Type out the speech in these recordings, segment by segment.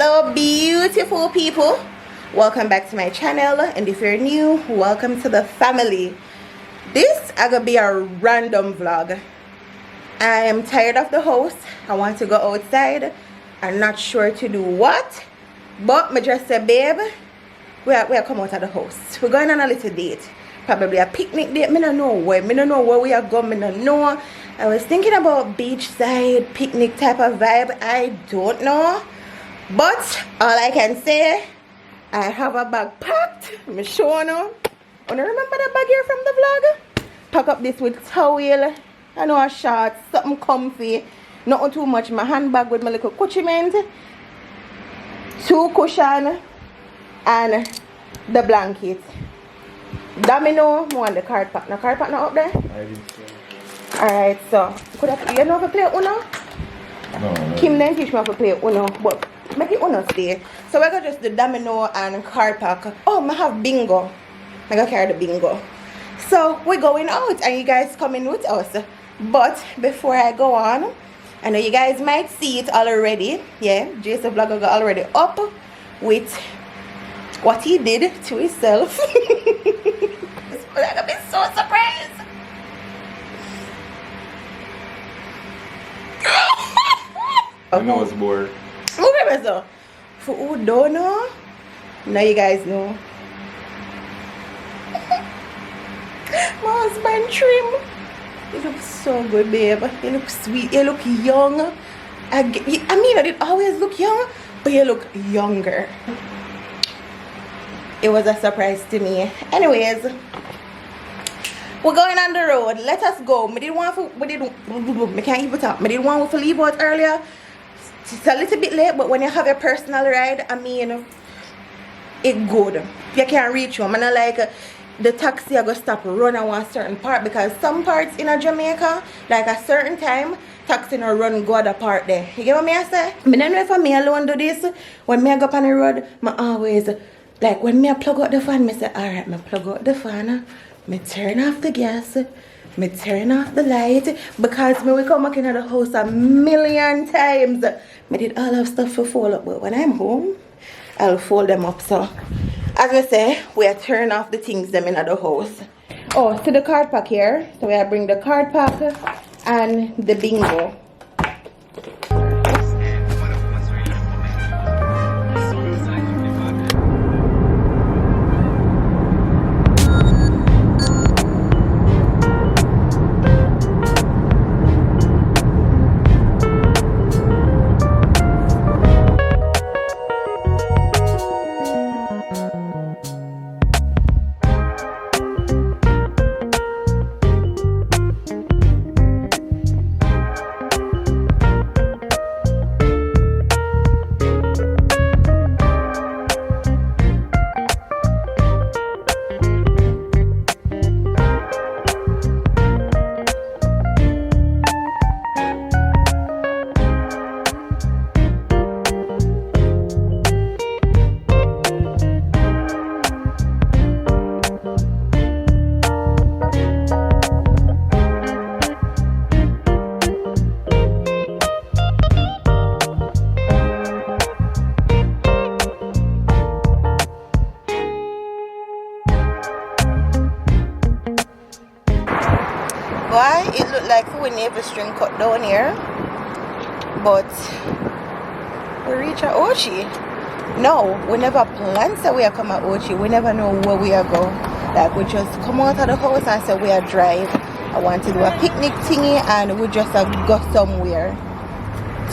Hello beautiful people, welcome back to my channel, and if you're new, welcome to the family. This is gonna be a random vlog. I am tired of the house. I want to go outside. I'm not sure to do what, but me just say, babe, we are come out of the house. We're going on a little date, probably a picnic date. Me don't know where we are going. Me don't know. I was thinking about beachside picnic type of vibe. I don't know. But all I can say, I have a bag packed. I'm showing you. Wanna remember the bag here from the vlog? Pack up this with towel, I know a shorts, something comfy, not too much. My handbag with my little accoutrement, 2 cushion, and the blanket. Domino, I want the card pack. No card pack not up there? Alright, so you know how to play Uno? No. Kim then teach me how to play Uno, but make it Uno stay. So we're gonna just the domino and card pack. Oh, I have bingo. I gotta carry the bingo. So we're going out and you guys coming with us. But before I go on, I know you guys might see it already. Yeah, Jason Vlogger got already up with what he did to himself. I'm gonna be so surprised. I know it's bored. Okay, so for who don't know, now you guys know. My husband trim. You look so good, babe. You look sweet. You look young. I mean, I didn't always look young, but you look younger. It was a surprise to me. Anyways, we're going on the road. Let us go. Me can't even talk. Me didn't want to leave out earlier. It's a little bit late, but when you have your personal ride, I mean, it's good. You can reach home. And I like the taxi I go stop run at one certain part, because some parts in a Jamaica, like a certain time, taxi no run go other part there. You get what me I say? I don't know if I me alone do this. When me I go up on the road, I always, like when me I plug out the fan, me say, alright, me plug out the fan, me turn off the gas, me turn off the light, because me will come back into the house a million times. Me did all of stuff for fold up, but when I'm home, I'll fold them up. So as we say, we are turn off the things them in the house. Oh, to the card pack here. So we are bring the card pack and the bingo. Why it looked like we never string cut down here, but we reach a Ochi. No, we never plan so we are come at Ochi. We never know where we are going. Like we just come out of the house and say we are drive. I want to do a picnic thingy and we just go somewhere.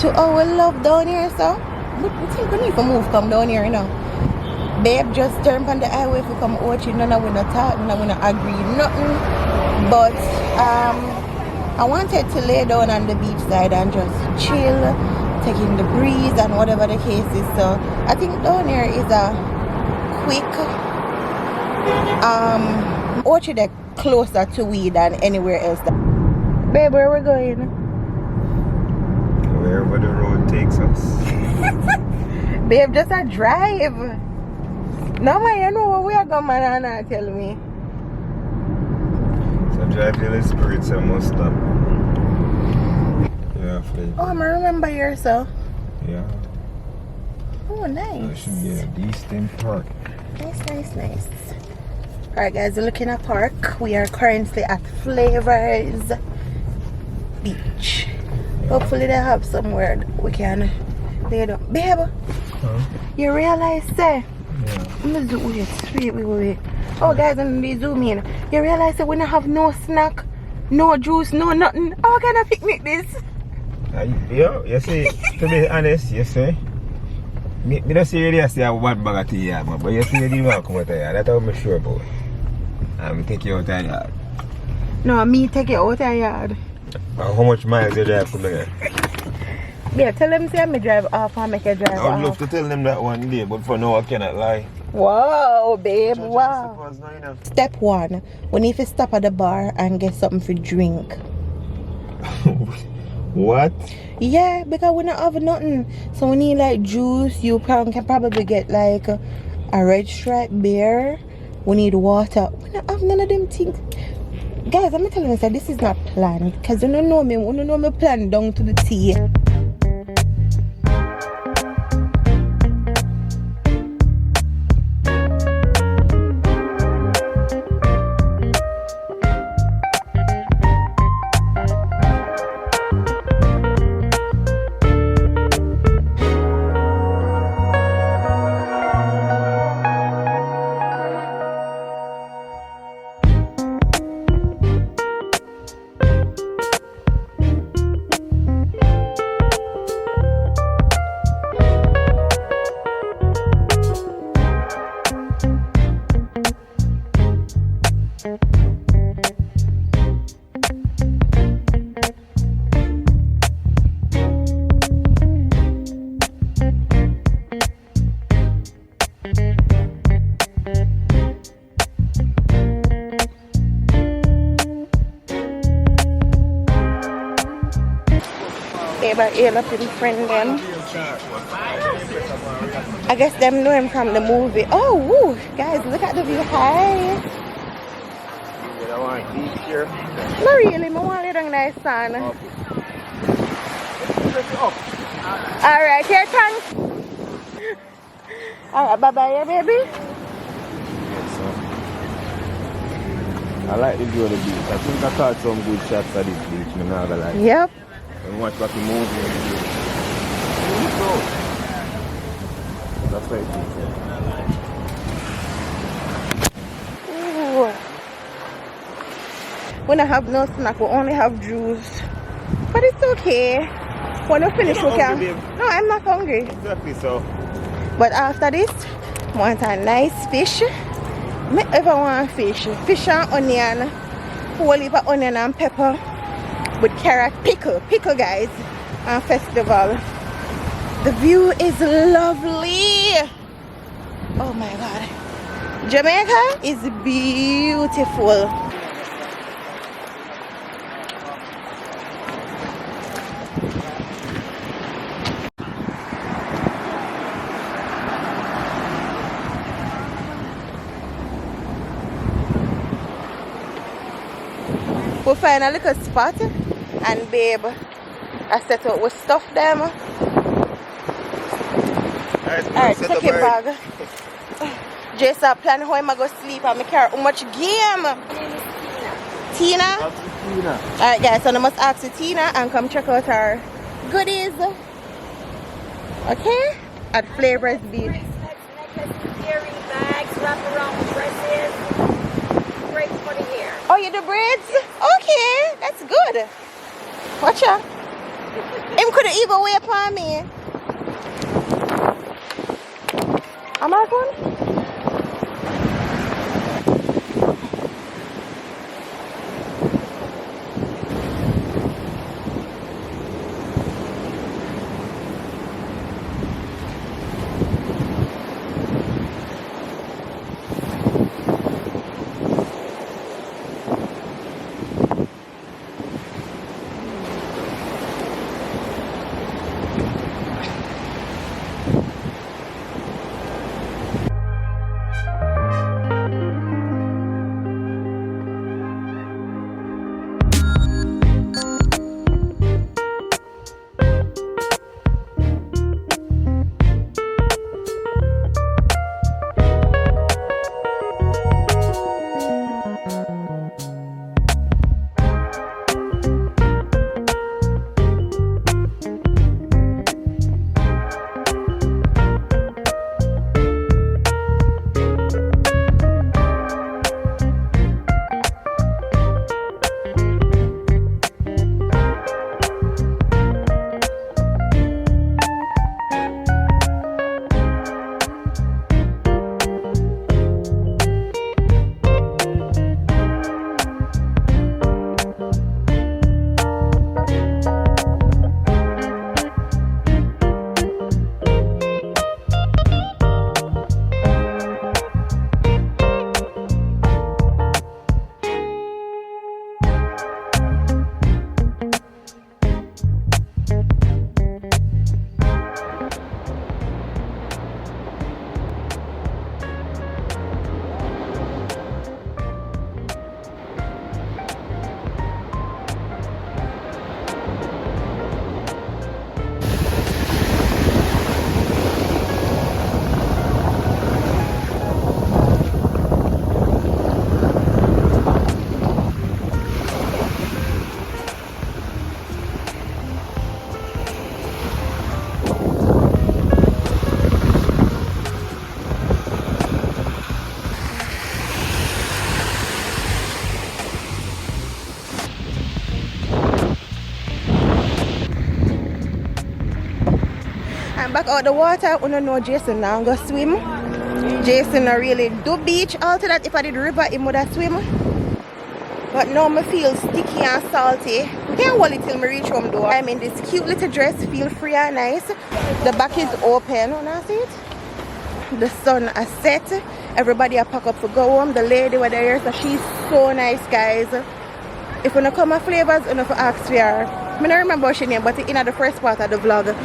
To our love down here, so we think we need to move come down here, you know. Babe just turn on the highway if we come Ochi. None of we not talk, none of we not agree, nothing. But I wanted to lay down on the beach side and just chill, taking the breeze and whatever the case is. So I think down here is a quick orchard deck closer to we than anywhere else. Babe, where we're going? Wherever the road takes us. Babe, just a drive. No man, you know where we are going, man, tell me. So drive till the spirits I must stop. Yeah, Oh, I remember here, so. Yeah. Oh, nice. should be a decent park. Nice. Alright guys, we're looking at park. We are currently at Flavors Beach. Hopefully they have somewhere we can lay down. Babe, you realize, say? Yeah. Wait. Oh guys, I'm gonna zoom in. You realize that we don't have no snack, no juice, no nothing. How can I picnic this? You see, to be honest, you see, me don't see really say I have one bag of tea here, but you see you didn't want to come out here. That's what I'm sure about. I'm take you out of the yard. No, me take you out of the yard. How much miles you drive from here? Yeah, tell them say I drive off and make you drive off. I would love to tell them that one day, but for now I cannot lie. Wow, babe, wow. Step 1, we need to stop at the bar and get something to drink. What? Yeah, because we don't have nothing. So we need like juice. You can probably get like a red stripe beer. We need water. We don't have none of them things. Guys, I'm telling you, so this is not planned. Because you don't know me plan down to the T. But all up in friend them. I guess them know him from the movie. Oh, woo. Guys, look at the view. Hi. Not really, I want it on nice sun. Alright, here, thanks. Alright, bye-bye, baby. I like the view of the beach. I think I caught some good shots at this beach, I'm not gonna lie. Yep. And watch back the movie. That's right. Ooh. We don't have no snack, we only have juice. But it's okay. When we finish, we can. No, I'm not hungry. Exactly so. But after this, I want a nice fish. I ever want fish. Fish and onion. Whole heap of onion and pepper. With carrot pickle guys, and festival. The view is lovely. Oh my god, Jamaica is beautiful. We'll find a little spot. And babe, I set up with stuff them. Alright, take your bag. Jason plan how I'm going to sleep and I carry how much game. Tina? Alright guys, so I must ask you Tina and come check out our goodies. Okay? At Flavors Beach. Earring bags, wraparound dresses, braids for the hair. Oh, you do braids? Okay, that's good. Watch out. Him could have even wait upon me. Am I going? I'm back out the water. I don't know Jason now go swim. Jason not really do beach. After that, if I did river, he would have swim. But now I feel sticky and salty. I can't hold it till I reach home though. I'm in this cute little dress, feel free and nice. The back is open, wanna see it? The sun has set. Everybody are pack up for go home. The lady over there, so she's so nice, guys. If you don't come my flavors, you know for ask for her. I don't remember what she name, but it's in the first part of the vlog.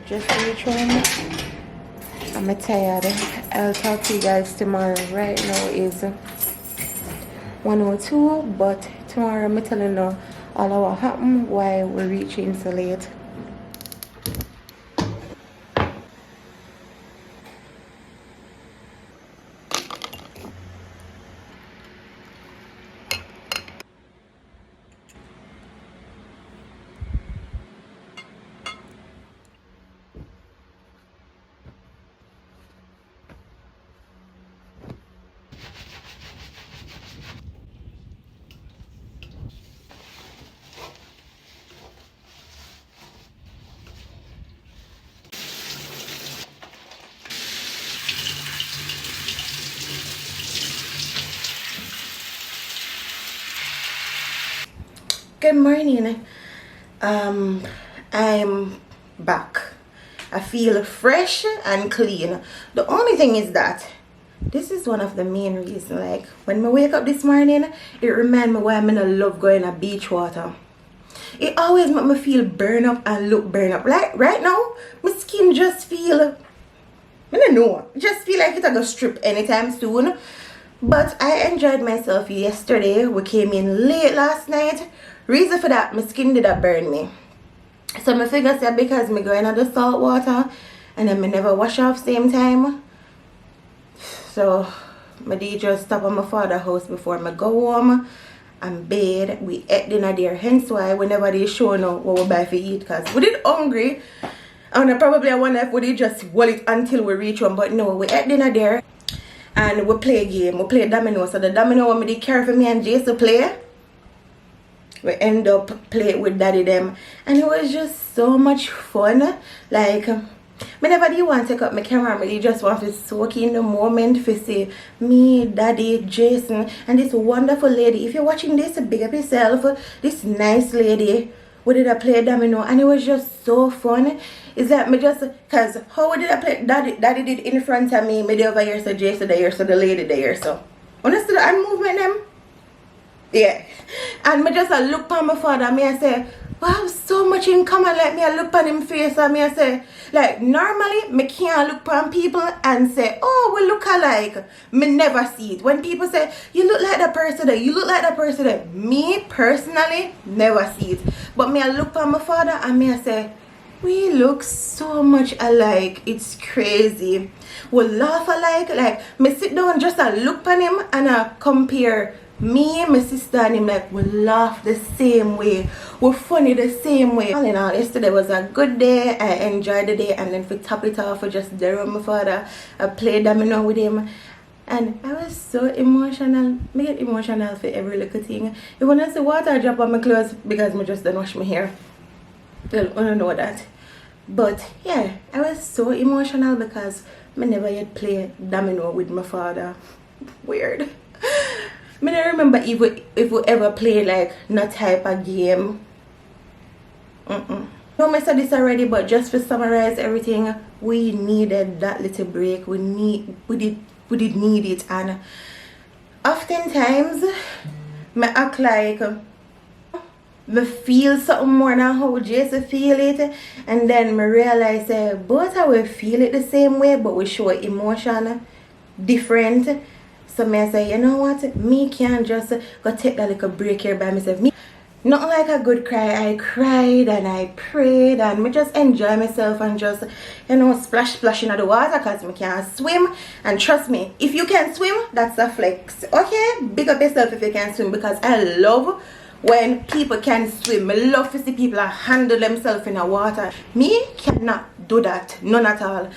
Just reach home. I'm tired. I'll talk to you guys tomorrow. Right now is 1:02, but tomorrow I'm telling you all of what happened, why we're reaching so late. Good morning. I'm back. I feel fresh and clean. The only thing is that this is one of the main reasons. Like when I wake up this morning, it reminds me why I'm gonna love going to beach water. It always makes me feel burn up and look burn up. Like right now, my skin just feel, I don't know, just feel like it's gonna strip anytime soon. But I enjoyed myself yesterday. We came in late last night. Reason for that, my skin did burn me. So my figure said because me going under the salt water and then me never wash off same time. So my did just stop at my father's house before me go home and bathe. We ate dinner there, hence why whenever they show now what we buy for eat, because we did hungry. And I wonder if we did just hold it until we reach home. But no, we ate dinner there and we play a game. We play domino. So the domino what me did carry for me and Jace to play, we end up playing with daddy them, and it was just so much fun. Like me never did want to take up my camera, I just want to soak in the moment to see me, daddy, Jason, and this wonderful lady. If you're watching this, big up yourself. This nice lady, we did I play domino, and it was just so fun. It's like me just, cause how did I play? Daddy did in front of me, me over here, so Jason there, so the lady there, so honestly, the hand movement them. Yeah, and me just look at my father and me I say, we have so much in common. Like me I look at him face and me I say, like normally me can't look at people and say, oh we look alike. Me never see it. When people say, you look like that person there, you look like that person there, me personally never see it. But me I look at my father and me I say, we look so much alike. It's crazy. We laugh alike. Like me sit down just look at him and I compare me, my sister and him, like we laugh the same way, we're funny the same way. All in all, yesterday was a good day. I enjoyed the day, and then for top it off, I just there with my father. I played domino with him, and I was so emotional. I get emotional for every little thing. You wanna see water drop on my clothes because I just don't wash my hair. Well, I don't know that. But yeah, I was so emotional because I never yet played domino with my father. Weird. I don't remember if we ever played like no type of game. No, I said this already, but just to summarize everything, we needed that little break. We did need it, and oftentimes I act like me feel something more than how Jason feel it, and then me realize both of we feel it the same way, but we show emotion different. So me say, you know what, me can't just go take that little break here by myself. Me, not like a good cry. I cried and I prayed and me just enjoy myself and just, you know, splash in the water because me can't swim. And trust me, if you can swim, that's a flex. Okay, big up yourself if you can swim, because I love when people can swim. I love to see people handle themselves in the water. Me cannot do that, none at all.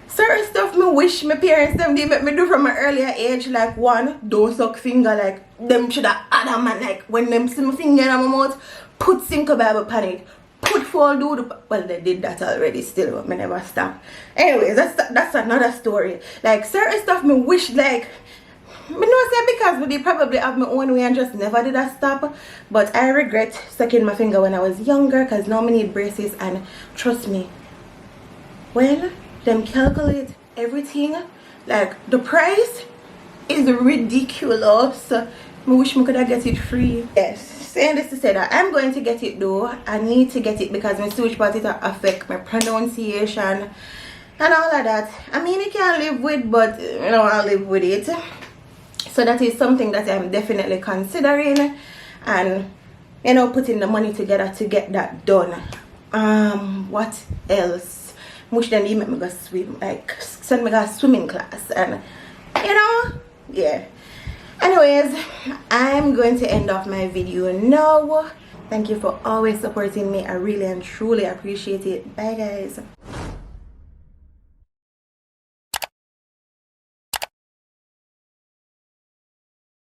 Certain stuff me wish my parents them did make me do from an earlier age, like one, don't suck finger, like them should have had a man, like when them see my finger in my mouth, put Cinco Bible pan it, put full do the, well they did that already still, but me never stop. Anyways, that's another story. Like certain stuff me wish, like me know say because we did probably have my own way and just never did a stop. But I regret sucking my finger when I was younger, because now I need braces, and trust me, well, them calculate everything, like the price is ridiculous. I wish I could have get it free. Yes, saying this to say that I'm going to get it though. I need to get it because my switch part it affect my pronunciation and all of that. I mean, you can't live with, but you know, I'll live with it. So that is something that I'm definitely considering, and you know, putting the money together to get that done. What else? Wish then he make me go swim, like send me go swimming class, and you know, yeah. Anyways, I'm going to end off my video now. Thank you for always supporting me. I really and truly appreciate it. Bye guys.